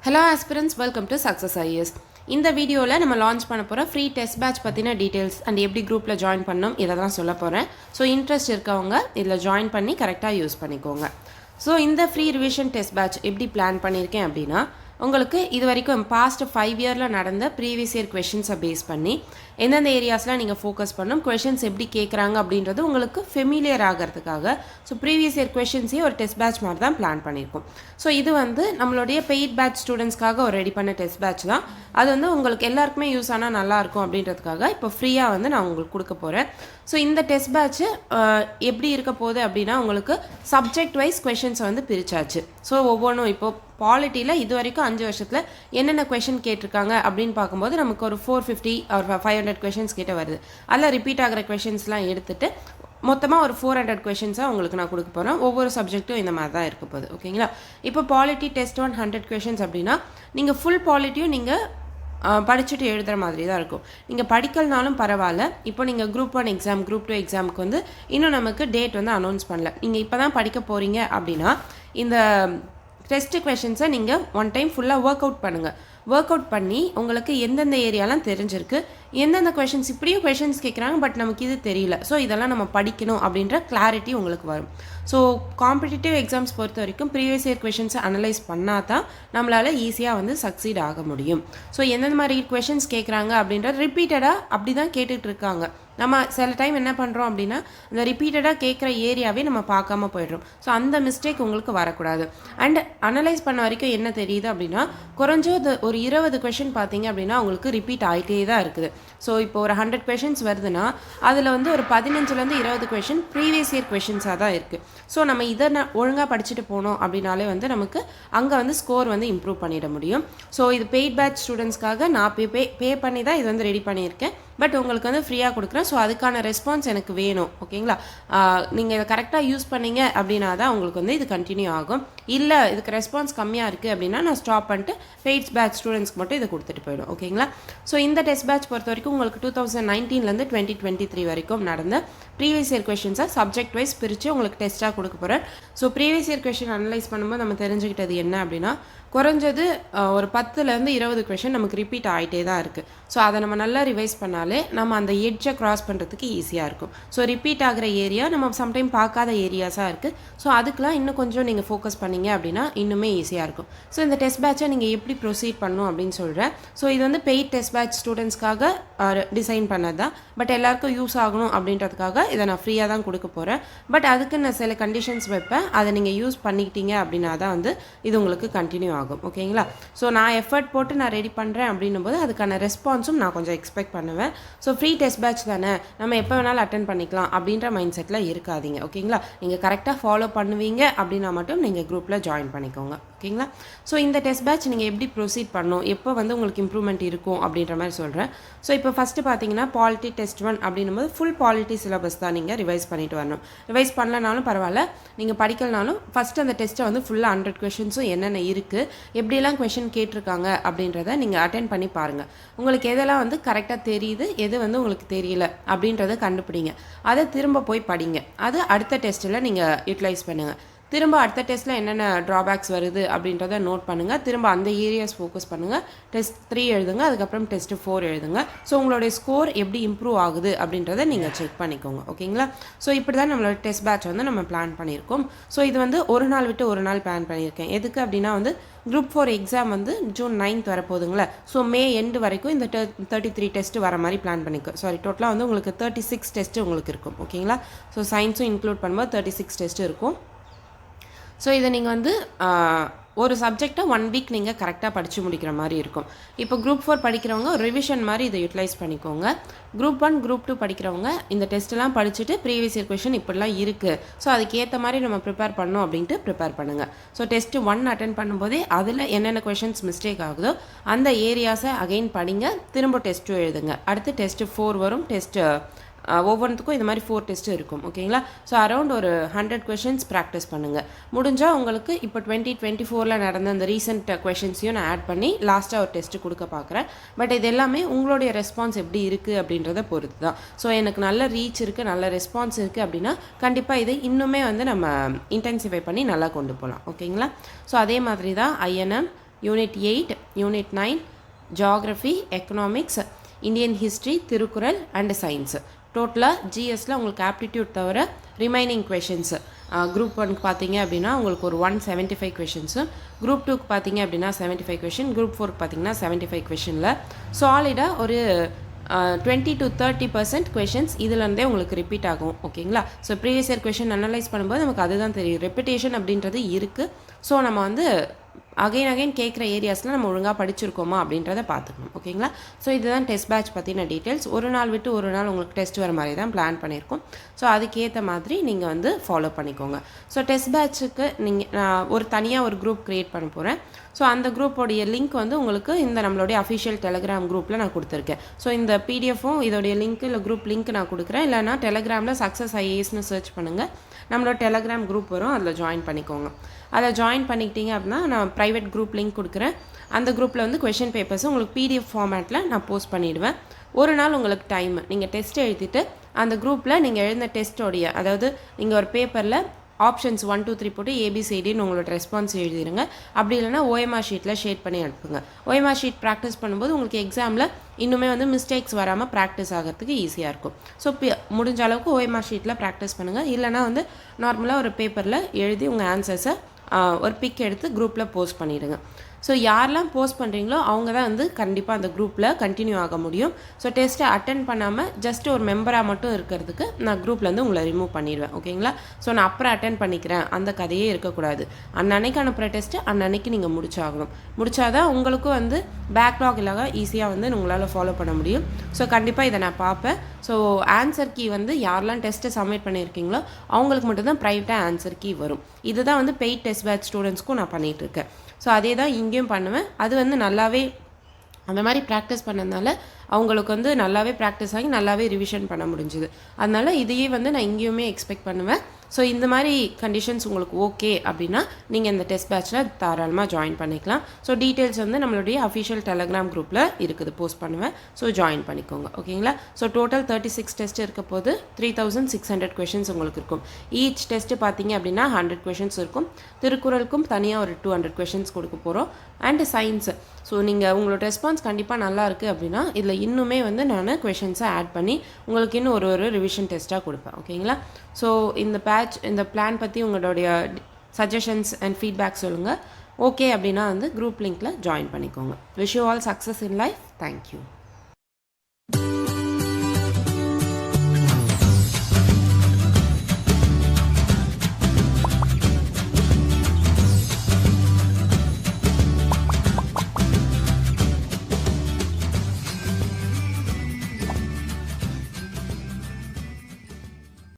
Hello aspirants, welcome to Success IAS. இந்த வீடியோவில் நம்ம லான்ச் பண்ண போகிற ஃப்ரீ டெஸ்ட் பேட்ச் பற்றின டீட்டெயில்ஸ் அண்ட் எப்படி குரூப்பில் ஜாயின் பண்ணணும் இதை தான் சொல்ல போகிறேன். ஸோ இன்ட்ரெஸ்ட் இருக்கவங்க இதில் ஜாயின் பண்ணி கரெக்டாக யூஸ் பண்ணிக்கோங்க. ஸோ இந்த ஃப்ரீ ரிவிஷன் டெஸ்ட் பேட்ச் எப்படி பிளான் பண்ணியிருக்கேன் அப்படின்னா, உங்களுக்கு இது வரைக்கும் பாஸ்ட் 5 இயரில் நடந்த ப்ரீவியஸ் இயர் கொஷின்ஸை பேஸ் பண்ணி எந்தெந்த ஏரியாஸ்லாம் நீங்கள் ஃபோக்கஸ் பண்ணணும், கொஷின்ஸ் எப்படி கேட்குறாங்க அப்படின்றது உங்களுக்கு ஃபெமிலியர் ஆகிறதுக்காக ஸோ ப்ரீவியஸ் இயர் கொஷின்ஸையும் ஒரு டெஸ்ட் பேட்ச் மாதிரி தான் பிளான் பண்ணியிருக்கோம். ஸோ இது நம்மளுடைய பெய்ட் பேட்ச் ஸ்டூடெண்ட்ஸ்க்காக ஒரு ரெடி பண்ண டெஸ்ட் பேட்ச் தான். அது உங்களுக்கு எல்லாருக்குமே யூஸ் ஆனால் நல்லாயிருக்கும் அப்படின்றதுக்காக இப்போ ஃப்ரீயாக நான் உங்களுக்கு கொடுக்க போகிறேன். ஸோ இந்த டெஸ்ட் பேட்ச்சு எப்படி இருக்க போகுது அப்படின்னா, உங்களுக்கு சப்ஜெக்ட் வைஸ் கொஷின்ஸை பிரிச்சாச்சு. ஸோ ஒவ்வொன்றும் இப்போது பாலிட்டியில் இது வரைக்கும் 5 வருஷத்தில் என்னென்ன கொஷின் கேட்டிருக்காங்க அப்படின்னு பார்க்கும்போது நமக்கு ஒரு 450 ஒரு 500 கொஷின்ஸ் கிட்ட வருது. அதில் ரிப்பீட் ஆகிற கொஷின்ஸ்லாம் எடுத்துகிட்டு மொத்தமாக ஒரு 400 கொஷின்ஸாக உங்களுக்கு நான் கொடுக்க போகிறேன். ஒவ்வொரு சப்ஜெக்ட்டும் இந்த மாதிரி தான் இருக்க போகுது. ஓகேங்களா? இப்போ பாலிட்டி டெஸ்ட் 100 கொஷின்ஸ் அப்படின்னா நீங்கள் ஃபுல் பாலிட்டியும் நீங்கள் படிச்சுட்டு எழுதுகிற மாதிரி தான் இருக்கும். நீங்கள் படிக்கலனாலும் பரவாயில்ல. இப்போ நீங்கள் குரூப் 1 எக்ஸாம், குரூப் 2 எக்ஸாமுக்கு இன்னும் நமக்கு டேட் அனௌன்ஸ் பண்ணல. நீங்கள் இப்போ தான் படிக்க போகிறீங்க அப்படின்னா இந்த டெஸ்ட் கொஷின்ஸை நீங்கள் ஒன் டைம் ஃபுல்லாக ஒர்க் அவுட் பண்ணுங்கள். ஒர்க் அவுட் பண்ணி உங்களுக்கு எந்தெந்த ஏரியாலாம் தெரிஞ்சிருக்கு, எந்தெந்த கொஷின்ஸ் இப்படியும் கொஷின்ஸ் கேட்குறாங்க பட் நமக்கு இது தெரியல, ஸோ இதெல்லாம் நம்ம படிக்கணும் அப்படின்ற கிளாரிட்டி உங்களுக்கு வரும். ஸோ காம்படிட்டிவ் எக்ஸாம்ஸ் பொறுத்த வரைக்கும் ப்ரீவியஸ் இயர் கொஷின்ஸை அனலைஸ் பண்ணால் தான் நம்மளால் ஈஸியாக சக்சீட் ஆக முடியும். ஸோ எந்தெந்த மாதிரி கொஷின்ஸ் கேட்குறாங்க அப்படின்றது ரிப்பீட்டடாக அப்படி தான் கேட்டுட்டு இருக்காங்க. நம்ம சில டைம் என்ன பண்ணுறோம் அப்படின்னா, இந்த ரிப்பீட்டடாக கேட்குற ஏரியாவே நம்ம பார்க்காம போய்டுறோம். ஸோ அந்த மிஸ்டேக் உங்களுக்கு வரக்கூடாது. அண்ட் அனலைஸ் பண்ண வரைக்கும் என்ன தெரியுது அப்படின்னா, குறைஞ்சது ஒரு 20 கொஷின் பார்த்தீங்க அப்படின்னா உங்களுக்கு ரிப்பீட் ஆகிட்டே தான் இருக்குது. ஸோ இப்போ ஒரு 100 கொஷின்ஸ் வருதுன்னா அதில் ஒரு 15லேருந்து 20 கொஷின் ப்ரீவியஸ் இயர் கொஷின்ஸாக தான் இருக்குது. ஸோ நம்ம இதை ஒழுங்காக படிச்சுட்டு போனோம் அப்படின்னாலே நமக்கு அங்கே ஸ்கோர் இம்ப்ரூவ் பண்ணிட முடியும். ஸோ இது பெய்ட் பேட்ச் ஸ்டூடெண்ட்ஸ்க்காக நான் பே பண்ணி தான் இது ரெடி பண்ணியிருக்கேன். பட் உங்களுக்கு ஃப்ரீயாக கொடுக்குறேன். ஸோ அதுக்கான ரெஸ்பான்ஸ் எனக்கு வேணும். ஓகேங்களா? நீங்கள் இதை கரெக்டாக யூஸ் பண்ணீங்க அப்படின்னா தான் உங்களுக்கு இது கண்டினியூ ஆகும். இல்லை இதுக்கு ரெஸ்பான்ஸ் கம்மியாக இருக்குது அப்படின்னா நான் ஸ்டாப் பண்ணிட்டு பெய்ட் பேட்ச் ஸ்டூடெண்ட்ஸ்க்கு மட்டும் இதை கொடுத்துட்டு போயிடும். ஓகேங்களா? ஸோ இந்த டெஸ்ட் பேட்ச் பொறுத்த வரைக்கும் உங்களுக்கு 2019லேருந்து 2023 வரைக்கும் நடந்த ப்ரீவியஸ் இயர் கொஷின்ஸை சப்ஜெக்ட் வைஸ் பிரித்து உங்களுக்கு டெஸ்ட்டாக கொடுக்க போகிறேன். So previous year question analyse பண்ணும்போது நம்ம தெரிஞ்சுக்கிட்டது என்ன அப்படின்னா, குறைஞ்சது ஒரு 10லேருந்து 20 கொஷின் நமக்கு ரிப்பீட் ஆகிட்டே தான் இருக்குது. ஸோ அதை நம்ம நல்லா ரிவைஸ் பண்ணாலே நம்ம அந்த எட்ஜை க்ராஸ் பண்ணுறதுக்கு ஈஸியாக இருக்கும். ஸோ ரிப்பீட் ஆகிற ஏரியா நம்ம சம்டைம் பார்க்காத ஏரியாஸாக இருக்குது. ஸோ அதுக்கெலாம் இன்னும் கொஞ்சம் நீங்கள் ஃபோக்கஸ் பண்ணிங்க அப்படின்னா இன்னுமே ஈஸியாக இருக்கும். ஸோ இந்த டெஸ்ட் பேட்சை நீங்கள் எப்படி ப்ரொசீட் பண்ணணும் அப்படின்னு சொல்கிறேன். ஸோ இது பெய்ட் டெஸ்ட் பேட்ச் ஸ்டூடெண்ட்ஸ்க்காக டிசைன் பண்ணது தான். பட் எல்லாருக்கும் யூஸ் ஆகணும் அப்படின்றதுக்காக இதை நான் ஃப்ரீயாக தான் கொடுக்க போகிறேன். பட் அதுக்கு நான் சில கண்டிஷன்ஸ் வைப்பேன். அதை நீங்கள் யூஸ் பண்ணிக்கிட்டீங்க அப்படின்னா தான் இது உங்களுக்கு கண்டினியூ ஆகும். ஓகேங்களா? ஸோ நான் எஃபர்ட் போட்டு நான் ரெடி பண்ணுறேன் அப்படின்னும் போது அதுக்கான ரெஸ்பான்ஸும் நான் கொஞ்சம் எக்ஸ்பெக்ட் பண்ணுவேன். ஸோ ஃப்ரீ டெஸ்ட் பேட்ச் தானே, நம்ம எப்போ வேணாலும் அட்டென்ட் பண்ணிக்கலாம் அப்படின்ற மைண்ட் செட்டில் இருக்காதீங்க. ஓகேங்களா? நீங்கள் கரெக்டாக ஃபாலோ பண்ணுவீங்க அப்படின்னா மட்டும் நீங்கள் குரூப்பில் ஜாயின் பண்ணிக்கோங்க. ஓகேங்களா? ஸோ இந்த டெஸ்ட் பேட்ச் நீங்கள் எப்படி ப்ரொசீட் பண்ணணும், எப்போ உங்களுக்கு இம்ப்ரூவ்மெண்ட் இருக்கும் அப்படின்ற மாதிரி சொல்கிறேன். ஸோ இப்போ ஃபஸ்ட்டு பார்த்தீங்கன்னா பாலிட்டி டெஸ்ட் 1 அப்படின்னும் போது ஃபுல் பாலிட்டி சிலபஸ் தான் நீங்கள் ரிவைஸ் பண்ணிட்டு வரணும். ரிவைஸ் பண்ணலனாலும் பரவாயில்ல, நீங்கள் படிக்கலனாலும் ஃபஸ்ட்டு அந்த டெஸ்ட்டை ஃபுல்லாக 100 கொஷின்ஸும் என்னென்ன இருக்குது, எப்படியெல்லாம் கொஷின் கேட்டிருக்காங்க அப்படின்றத நீங்கள் அட்டென்ட் பண்ணி பாருங்கள். உங்களுக்கு எதெல்லாம் கரெக்டாக தெரியுது, எது உங்களுக்கு தெரியல அப்படின்றத கண்டுபிடிங்க. அதை திரும்ப போய் படிங்க. அது அடுத்த டெஸ்ட்டில் நீங்கள் யூட்டிலைஸ் பண்ணுங்கள். திரும்ப அடுத்த டெஸ்ட்டில் என்னென்ன ட்ராபேக்ஸ் வருது அப்படின்றத நோட் பண்ணுங்கள். திரும்ப அந்த ஏரியாஸ் ஃபோக்கஸ் பண்ணுங்கள். டெஸ்ட் 3 எழுதுங்க, அதுக்கப்புறம் டெஸ்ட் 4 எழுதுங்க. ஸோ உங்களுடைய ஸ்கோர் எப்படி இம்ப்ரூவ் ஆகுது அப்படின்றத நீங்கள் செக் பண்ணிக்கோங்க. ஓகேங்களா? ஸோ இப்படி தான் நம்மளோட டெஸ்ட் பேட்ச் நம்ம பிளான் பண்ணியிருக்கோம். ஸோ இது ஒரு நாள் விட்டு ஒரு நாள் பிளான் பண்ணியிருக்கேன். எதுக்கு அப்படின்னா குரூப் 4 எக்ஸாம் ஜூன் 9th வரப்போகுதுங்களா. ஸோ மே எண்டு வரைக்கும் இந்த 33 டெஸ்ட்டு வர மாதிரி பிளான் பண்ணிக்கோ. சாரி, டோட்டலாக உங்களுக்கு 36 டெஸ்ட்டு உங்களுக்கு இருக்கும். ஓகேங்களா? ஸோ சயின்ஸும் இன்க்ளூட் பண்ணும்போது 36 டெஸ்ட்டு இருக்கும். ஸோ இதை நீங்கள் ஒரு சப்ஜெக்டை 1 வீக் நீங்கள் கரெக்டாக படித்து முடிக்கிற மாதிரி இருக்கும். இப்போ குரூப் 4 படிக்கிறவங்க ஒரு ரிவிஷன் மாதிரி இதை யூட்டிலைஸ் பண்ணிக்கோங்க. குரூப் 1 குரூப் 2 படிக்கிறவங்க இந்த டெஸ்ட்டெல்லாம் படிச்சுட்டு ப்ரீவியஸ் இயர் கொஷின் இப்படிலாம் இருக்குது, ஸோ அதுக்கேற்ற மாதிரி நம்ம ப்ரிப்பேர் பண்ணோம் அப்படின்ட்டு ப்ரிப்பேர் பண்ணுங்கள். ஸோ டெஸ்ட்டு 1 அட்டென்ட் பண்ணும்போதே அதில் என்னென்ன கொஷின்ஸ் மிஸ்டேக் ஆகுதோ அந்த ஏரியாஸை அகைன் படிங்க. திரும்ப டெஸ்ட் 2 எழுதுங்க. அடுத்து டெஸ்ட் 4 வரும். ஒவ்வொன்றுத்துக்கும் இது மாதிரி 4 டெஸ்ட்டு இருக்கும். ஓகேங்களா? ஸோ அரௌண்ட் ஒரு 100 கொஷின்ஸ் ப்ராக்டிஸ் பண்ணுங்கள். முடிஞ்சால் உங்களுக்கு இப்போ 2024 நடந்த அந்த ரீசெண்ட் கொஷின்ஸையும் நான் ஆட் பண்ணி லாஸ்ட்டாக ஒரு டெஸ்ட்டு கொடுக்க பார்க்குறேன். பட் இது எல்லாமே உங்களுடைய ரெஸ்பான்ஸ் எப்படி இருக்குது அப்படின்றத பொறுத்து தான். ஸோ எனக்கு நல்ல ரீச் இருக்குது, நல்ல ரெஸ்பான்ஸ் இருக்குது அப்படின்னா கண்டிப்பாக இதை இன்னுமே நம்ம இன்டென்சிஃபை பண்ணி நல்லா கொண்டு போகலாம். ஓகேங்களா? ஸோ அதே மாதிரி தான் INM unit 8, unit 9, geography, economics, Indian history, Thirukkural and science. டோட்டலாக ஜிஎஸ்சில் உங்களுக்கு ஆப்டிடியூட் தவிர ரிமைனிங் கொஷின்ஸு குரூப் 1க்கு பார்த்தீங்க அப்படின்னா உங்களுக்கு ஒரு 175 கொஷின்ஸு, குரூப் 2க்கு பார்த்தீங்க அப்படின்னா 75 கொஷின், குரூப் 4க்கு பார்த்தீங்கன்னா 75 கொஷினில் சாலிடாக ஒரு 20 to 30% கொஷின்ஸ் இதுலேருந்தே உங்களுக்கு ரிப்பீட் ஆகும். ஓகேங்களா? So previous year question analyse பண்ணும்போது நமக்கு அதுதான் தெரியும். ரெப்பிட்டேஷன் அப்படின்றது இருக்குது. ஸோ நம்ம வந்து அகைன் கேட்குற ஏரியாஸில் நம்ம ஒழுங்காக படிச்சிருக்கோமா அப்படின்றத பார்த்துக்கணும். ஓகேங்களா? ஸோ இதுதான் டெஸ்ட் பேட்ச் பற்றின டீட்டெயில்ஸ். ஒரு நாள் விட்டு ஒரு நாள் உங்களுக்கு டெஸ்ட் வர மாதிரி தான் பிளான் பண்ணியிருக்கோம். ஸோ அதுக்கேற்ற மாதிரி நீங்கள் வந்து ஃபாலோ பண்ணிக்கோங்க. ஸோ டெஸ்ட் பேட்சுக்கு நான் ஒரு தனியாக ஒரு குரூப் க்ரியேட் பண்ண போகிறேன். ஸோ அந்த குரூப்போடைய லிங்க் வந்து உங்களுக்கு இந்த நம்மளுடைய அஃபிஷியல் டெலகிராம் குரூப்பில் நான் கொடுத்துருக்கேன். ஸோ இந்த பிடிஎஃப்பும் இதோடைய லிங்க் இல்லை குரூப் லிங்க் நான் கொடுக்குறேன். இல்லைனா டெலகிராமில் சக்ஸஸ் ஐஏஎஸ்னு சர்ச் பண்ணுங்கள், நம்மளோட டெலகிராம் குரூப் வரும், அதில் ஜாயின் பண்ணிக்கோங்க. அதில் ஜாயின் பண்ணிக்கிட்டீங்க அப்படின்னா நான் ப்ரைவேட் குரூப் லிங்க் கொடுக்குறேன். அந்த குரூப்பில் வந்து கொஷின் பேப்பர்ஸ் உங்களுக்கு பிடிஎஃப் ஃபார்மேட்டில் நான் போஸ்ட் பண்ணிவிடுவேன். ஒரு நாள் உங்களுக்கு டைம், நீங்கள் டெஸ்ட் எழுதிட்டு அந்த குரூப்பில் நீங்கள் எழுதின டெஸ்ட்டோடைய, அதாவது நீங்கள் ஒரு பேப்பரில் ஆப்ஷன்ஸ் 1 2 3 போட்டு ஏபிசிடின்னு உங்களோட ரெஸ்பான்ஸ் எழுதிடுங்க. அப்படி இல்லைனா ஓஎம்ஆர் ஷீட்டில் ஷேட் பண்ணி அனுப்புங்க. ஓஎம்ஆர் ஷீட் ப்ராக்டிஸ் பண்ணும்போது உங்களுக்கு எக்ஸாமில் இன்னுமே வந்து மிஸ்டேக்ஸ் வராமல் ப்ராக்டிஸ் ஆகிறதுக்கு ஈஸியாக இருக்கும். ஸோ முடிஞ்ச அளவுக்கு ஓஎம்ஆர் ஷீட்டில் ப்ராக்டிஸ் பண்ணுங்கள். இல்லைனா வந்து நார்மலாக ஒரு பேப்பரில் எழுதி உங்கள் ஆன்சர்ஸை ஒரு பிக் எடுத்து குரூப்பில் போஸ்ட் பண்ணிவிடுங்க. ஸோ யாரெல்லாம் போஸ்ட் பண்ணுறீங்களோ அவங்க தான் வந்து கண்டிப்பாக அந்த குரூப்பில் கண்டினியூ ஆக முடியும். ஸோ டெஸ்ட்டை அட்டென்ட் பண்ணாமல் ஜஸ்ட் ஒரு மெம்பராக மட்டும் இருக்கிறதுக்கு நான் குரூப்லேருந்து உங்களை ரிமூவ் பண்ணிடுவேன். ஓகேங்களா? ஸோ நான் அப்புறம் அட்டென்ட் பண்ணிக்கிறேன் அந்த கதையே இருக்கக்கூடாது. அன்னன்னைக்கு அனுப்புகிற டெஸ்ட்டு அன்னன்னைக்கு நீங்கள் முடிச்சாகணும். முடிச்சாதான் உங்களுக்கும் வந்து பேக்லாக் இல்லாமல் ஈஸியாக வந்து உங்களால் ஃபாலோ பண்ண முடியும். ஸோ கண்டிப்பாக இதை நான் பார்ப்பேன். ஸோ ஆன்சர் கீ வந்து யாரெல்லாம் டெஸ்ட்டை சப்மிட் பண்ணியிருக்கீங்களோ அவங்களுக்கு மட்டும்தான் ப்ரைவேட்டாக ஆன்சர் கீ வரும். இதுதான் வந்து பெய்ட் டெஸ்ட் பேட்ச் ஸ்டூடெண்ட்ஸ்க்கும் நான் பண்ணிகிட்ருக்கேன். ஸோ அதே தான் இங்கேயும் பண்ணுவேன். அது வந்து நல்லாவே அந்த மாதிரி ப்ராக்டிஸ் பண்ணதுனால அவங்களுக்கு வந்து நல்லாவே ப்ராக்டிஸ் ஆகி நல்லாவே ரிவிஷன் பண்ண முடிஞ்சுது. அதனால் இதையே வந்து நான் இங்கேயுமே எக்ஸ்பெக்ட் பண்ணுவேன். ஸோ இந்த மாதிரி கண்டிஷன்ஸ் உங்களுக்கு ஓகே அப்படின்னா நீங்கள் இந்த டெஸ்ட் பேட்சில் தாராளமாக ஜாயின் பண்ணிக்கலாம். ஸோ டீட்டெயில்ஸ் வந்து நம்மளுடைய அஃபிஷியல் டெலகிராம் குரூப்பில் இருக்குது, போஸ்ட் பண்ணுவேன். ஸோ ஜாயின் பண்ணிக்கோங்க. ஓகேங்களா? ஸோ டோட்டல் 36 டெஸ்ட் இருக்க போது 3600 கொஷின்ஸ் உங்களுக்கு இருக்கும். ஈச் டெஸ்ட்டு பார்த்தீங்க அப்படின்னா 100 கொஷின்ஸ் இருக்கும். திருக்குறளுக்கும் தனியாக ஒரு 200 கொஷின்ஸ் கொடுக்க போகிறோம். And science. ஸோ நீங்கள் உங்களோட ரெஸ்பான்ஸ் கண்டிப்பாக நல்லா இருக்குது அப்படின்னா இதில் இன்னுமே வந்து நான் கொஷின்ஸை ஆட் பண்ணி உங்களுக்கு இன்னும் ஒரு ரிவிஷன் டெஸ்ட்டாக கொடுப்பேன். ஓகேங்களா? ஸோ இந்த பிளான் பற்றி உங்களுடைய சஜஷன்ஸ் அண்ட் ஃபீட்பேக் சொல்லுங்கள். ஓகே அப்படின்னா வந்து குரூப் லிங்க்கில் ஜாயின் பண்ணிக்கோங்க. Wish you all success in life. Thank you.